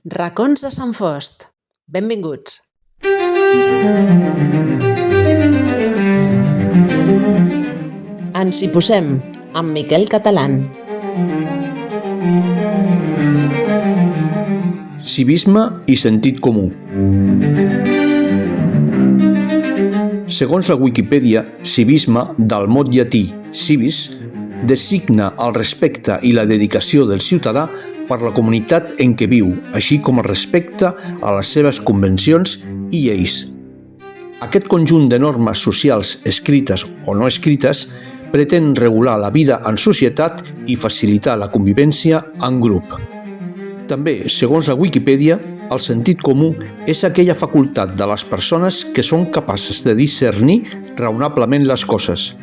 Racons de Sant Fost. Benvinguts. Ens hi posem, amb Miquel Catalán. Civisme i sentit comú. Segons la Wikipedia, civisme, del mot llatí civis, designa el respecte i la dedicació del ciutadà per la comunitat en què viu, així com el respecte a les seves convencions i lleis. Aquest conjunt de normes socials escrites o no escrites pretén regular la vida en societat i facilitar la convivència en grup. També, segons la Wikipedia, el sentit comú és aquella facultat de les persones que són capaces de discernir raonablement les coses.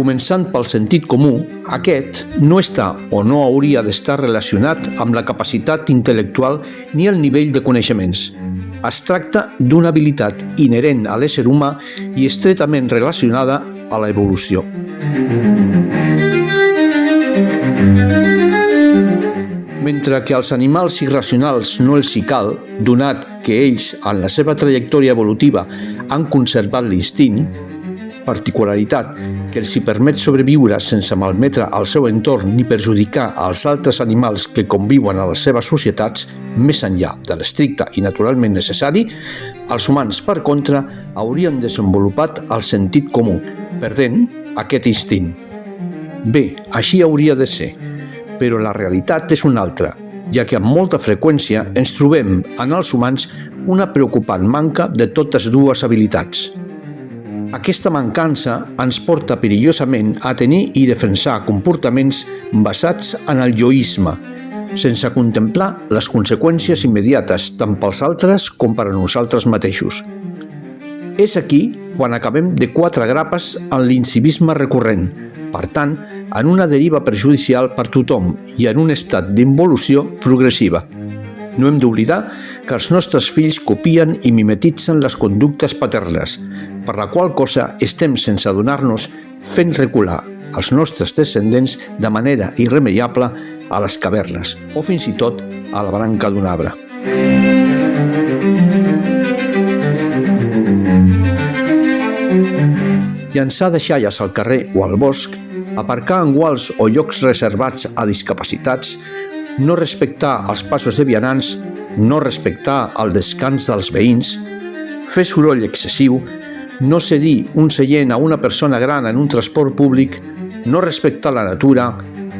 Començant pel sentit comú, aquest no està o no hauria d'estar relacionat amb la capacitat intel·lectual ni el nivell de coneixements. Es tracta d'una habilitat inherent a l'ésser humà i estretament relacionada a l'evolució. Mentre que als animals irracionals no els hi cal, donat que ells, en la seva trajectòria evolutiva, han conservat l'instint, particularitat que els hi permet sobreviure sense malmetre el seu entorn ni perjudicar als altres animals que conviuen a les seves societats, més enllà de l'estricte i naturalment necessari, els humans, per contra, haurien desenvolupat el sentit comú, perdent aquest instint. Bé, així hauria de ser, però la realitat és una altra, ja que amb molta freqüència ens trobem en els humans una preocupant manca de totes dues habilitats. Aquesta mancança ens porta perillosament a tenir i defensar comportaments basats en el joisme, sense contemplar les conseqüències immediates tant pels altres com per a nosaltres mateixos. És aquí quan acabem de quatre grapes en l'incivisme recurrent, per tant, en una deriva perjudicial per tothom i en un estat d'involució progressiva. No hem d'oblidar que els nostres fills copien i mimetitzen les conductes paternes, per la qual cosa estem, sense adonar-nos, fent recular els nostres descendents de manera irremeiable a les cavernes o fins i tot a la branca d'un arbre. Llançar deixalles al carrer o al bosc, aparcar en guals o llocs reservats a discapacitats, no respectar els passos de vianants, no respectar el descans dels veïns, fer soroll excessiu, no cedir un seient a una persona gran en un transport públic, no respectar la natura,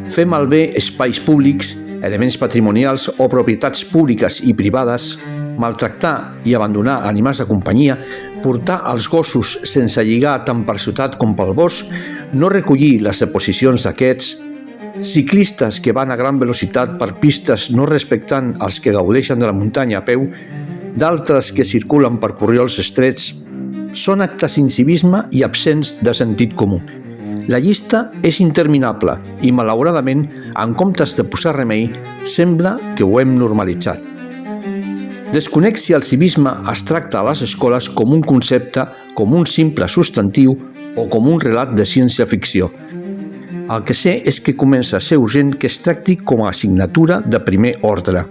fer malbé espais públics, elements patrimonials o propietats públiques i privades, maltractar i abandonar animals de companyia, portar els gossos sense lligar tant per ciutat com pel bosc, no recollir les deposicions d'aquests, ciclistes que van a gran velocitat per pistes no respectant els que gaudeixen de la muntanya a peu, d'altres que circulen per corriols estrets, són actes d'incivisme i absents de sentit comú. La llista és interminable i, malauradament, en comptes de posar remei, sembla que ho hem normalitzat. Desconec si el civisme es tracta a les escoles com un concepte, com un simple substantiu o com un relat de ciència-ficció. El que sé és que comença a ser urgent que es tracti com a assignatura de primer ordre.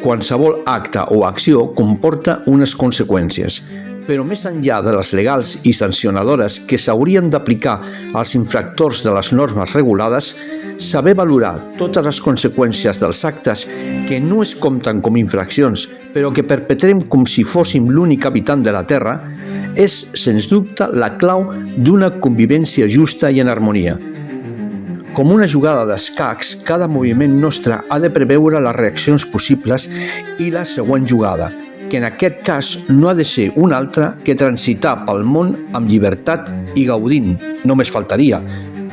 Qualsevol acte o acció comporta unes conseqüències, però més enllà de les legals i sancionadores que s'haurien d'aplicar als infractors de les normes regulades, saber valorar totes les conseqüències dels actes que no es compten com infraccions, però que perpetrem com si fóssim l'únic habitant de la Terra, és, sens dubte, la clau d'una convivència justa i en harmonia. Com una jugada d'escacs, cada moviment nostre ha de preveure les reaccions possibles i la següent jugada, que en aquest cas no ha de ser una altra que transitar pel món amb llibertat i gaudint, només faltaria,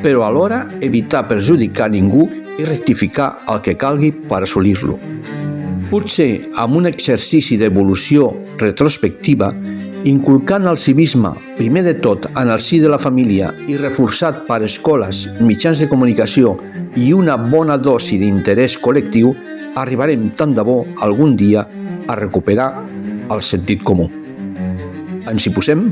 però alhora evitar perjudicar ningú i rectificar el que calgui per assolir-lo. Potser amb un exercici d'evolució retrospectiva, inculcant el civisme, primer de tot, en el si de la família i reforçat per escoles, mitjans de comunicació i una bona dosi d'interès col·lectiu, arribarem tant de bo algun dia a recuperar el sentit comú. Ens hi posem?